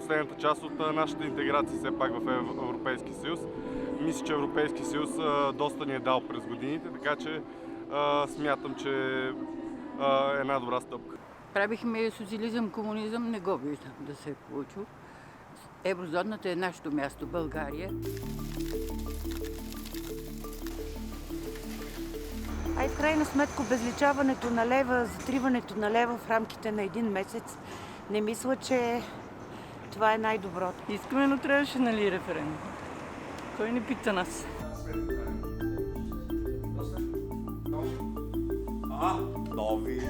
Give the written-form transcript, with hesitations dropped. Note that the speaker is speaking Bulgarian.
последната част от нашата интеграция все пак в Европейския съюз. Мисля, че Европейския съюз доста ни е дал през годините, така че смятам, че е една добра стъпка. Правихме социализъм, комунизъм, не го виждам да се е получил. Еврозоната е нашето място, България. В крайна сметка обезличаването на лева, затриването на лева в рамките на един месец, не мисля, че това е най-доброто. Искаме, но трябваше, нали, референдум. Кой не пита нас? Нови